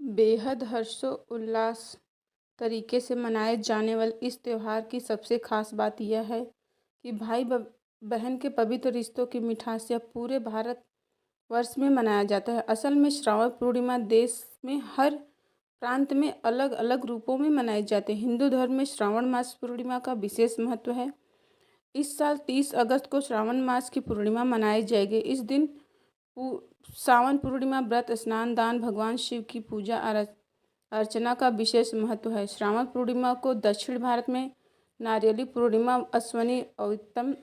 बेहद हर्षोल्लास तरीके से मनाए जाने वाले इस त्यौहार की सबसे खास बात यह है कि बहन के पवित्र रिश्तों की मिठास यह पूरे भारत वर्ष में मनाया जाता है। असल में श्रावण पूर्णिमा देश में हर प्रांत में अलग अलग रूपों में मनाए जाते हैं। हिंदू धर्म में श्रावण मास पूर्णिमा का विशेष महत्व है। इस साल 30 अगस्त को श्रावण मास की पूर्णिमा मनाई जाएगी। इस दिन सावन पूर्णिमा व्रत, स्नान, दान, भगवान शिव की पूजा अर्चना का विशेष महत्व है। श्रावण पूर्णिमा को दक्षिण भारत में नारियली पूर्णिमा, अश्वनी अवितम,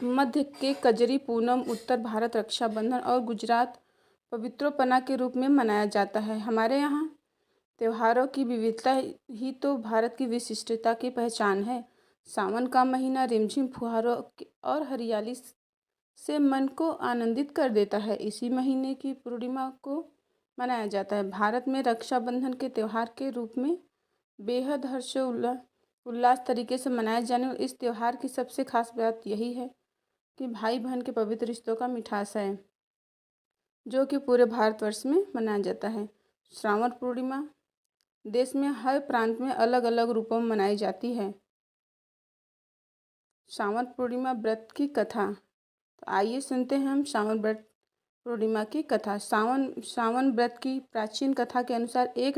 मध्य के कजरी पूनम, उत्तर भारत रक्षाबंधन और गुजरात पवित्रोपना के रूप में मनाया जाता है। हमारे यहाँ त्योहारों की विविधता ही तो भारत की विशिष्टता की पहचान है। सावन का महीना रिमझिम फुहारों और हरियाली से मन को आनंदित कर देता है। इसी महीने की पूर्णिमा को मनाया जाता है। भारत में रक्षाबंधन के त्यौहार के रूप में बेहद उल्लास तरीके से मनाए जाने वाले इस त्यौहार की सबसे खास बात यही है कि भाई बहन के पवित्र रिश्तों का मिठास है, जो कि पूरे भारतवर्ष में मनाया जाता है। श्रावण पूर्णिमा देश में हर प्रांत में अलग अलग रूपों में मनाई जाती है। श्रावण पूर्णिमा व्रत की कथा, तो आइए सुनते हैं हम श्रावण व्रत पूर्णिमा की कथा। श्रावण व्रत की प्राचीन कथा के अनुसार एक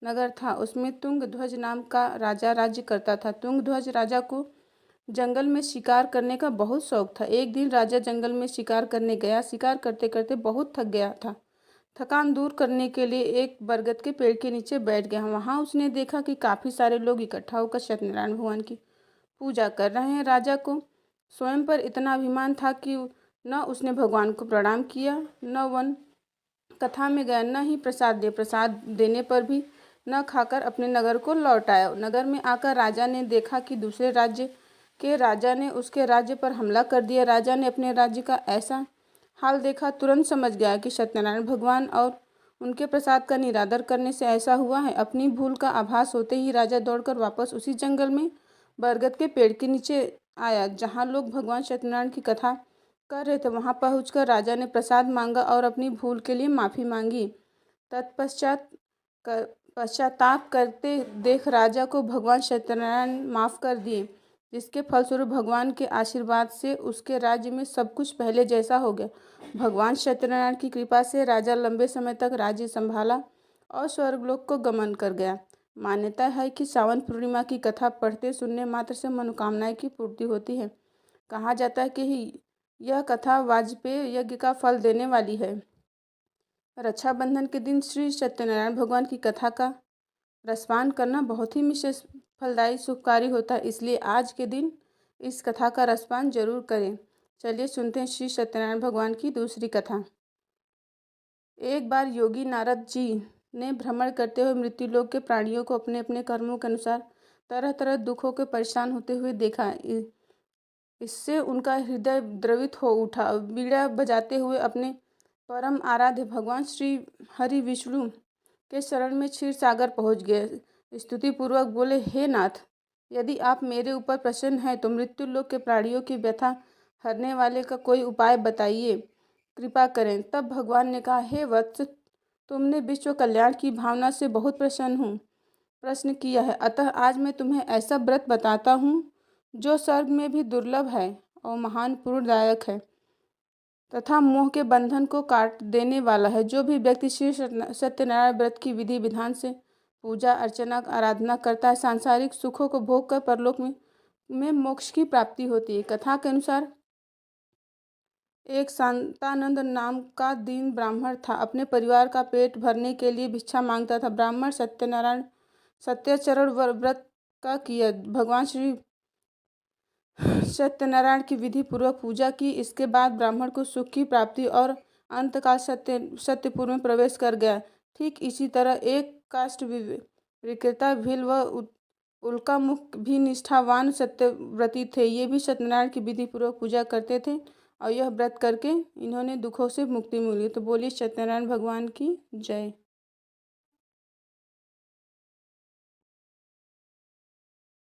नगर था। उसमें तुंगध्वज नाम का राजा राज्य करता था। तुंगध्वज राजा को जंगल में शिकार करने का बहुत शौक था। एक दिन राजा जंगल में शिकार करने गया। शिकार करते करते बहुत थक गया था। थकान दूर करने के लिए एक बरगद के पेड़ के नीचे बैठ गया। वहाँ उसने देखा कि काफ़ी सारे लोग इकट्ठा होकर सत्यनारायण भगवान की पूजा कर रहे हैं। राजा को स्वयं पर इतना अभिमान था कि न उसने भगवान को प्रणाम किया, न वन कथा में गया, न ही प्रसाद देने पर भी न खाकर अपने नगर को लौट आया। नगर में आकर राजा ने देखा कि दूसरे राज्य के राजा ने उसके राज्य पर हमला कर दिया। राजा ने अपने राज्य का ऐसा हाल देखा, तुरंत समझ गया कि सत्यनारायण भगवान और उनके प्रसाद का निरादर करने से ऐसा हुआ है। अपनी भूल का आभास होते ही राजा दौड़कर वापस उसी जंगल में बरगद के पेड़ के नीचे आया जहाँ लोग भगवान सत्यनारायण की कथा कर रहे थे। वहाँ पहुंचकर राजा ने प्रसाद मांगा और अपनी भूल के लिए माफ़ी मांगी। पश्चाताप करते देख राजा को भगवान सत्यनारायण माफ़ कर दिए, जिसके फलस्वरूप भगवान के आशीर्वाद से उसके राज्य में सब कुछ पहले जैसा हो गया। भगवान सत्यनारायण की कृपा से राजा लंबे समय तक राज्य संभाला और स्वर्गलोक को गमन कर गया। मान्यता है कि सावन पूर्णिमा की कथा पढ़ते सुनने मात्र से मनोकामनाएं की पूर्ति होती है। कहा जाता है कि यह कथा वाजपेय यज्ञ का फल देने वाली है। रक्षाबंधन के दिन श्री सत्यनारायण भगवान की कथा का रसपान करना बहुत ही विशेष फलदायी शुभकारी होता है, इसलिए आज के दिन इस कथा का रसपान जरूर करें। चलिए सुनते हैं श्री सत्यनारायण भगवान की दूसरी कथा। एक बार योगी नारद जी ने भ्रमण करते हुए मृत्युलोक के प्राणियों को अपने अपने कर्मों के अनुसार तरह तरह दुखों के परेशान होते हुए देखा। इससे उनका हृदय द्रवित हो उठा। बीड़ा बजाते हुए अपने परम आराध्य भगवान श्री हरि विष्णु के शरण में क्षीर सागर पहुँच गए। स्तुति पूर्वक बोले, हे नाथ, यदि आप मेरे ऊपर प्रसन्न हैं तो मृत्युलोक के प्राणियों की व्यथा हरने वाले का कोई उपाय बताइए, कृपा करें। तब भगवान ने कहा, हे वत्स, तुमने विश्व कल्याण की भावना से बहुत प्रश्न किया है, अतः आज मैं तुम्हें ऐसा व्रत बताता हूँ जो स्वर्ग में भी दुर्लभ है और महान पुण्यदायक है तथा मोह के बंधन को काट देने वाला है। जो भी व्यक्ति श्री सत्यनारायण व्रत की विधि विधान से पूजा अर्चना आराधना करता है, सांसारिक सुखों को भोग कर परलोक में मोक्ष की प्राप्ति होती है। कथा के अनुसार एक शांतानंद नाम का दीन ब्राह्मण था। अपने परिवार का पेट भरने के लिए भिक्षा मांगता था। ब्राह्मण सत्याचरण व्रत का किया। भगवान श्री सत्यनारायण की विधि पूर्वक पूजा की। इसके बाद ब्राह्मण को सुख की प्राप्ति और अंतकाल सत्यपुर में प्रवेश कर गया। ठीक इसी तरह एक काष्ठ विक्रेता भील व उल्कामुख भी निष्ठावान सत्यव्रती थे। ये भी सत्यनारायण की विधि पूर्वक पूजा करते थे और यह व्रत करके इन्होंने दुखों से मुक्ति मिली। तो बोलिए सत्यनारायण भगवान की जय।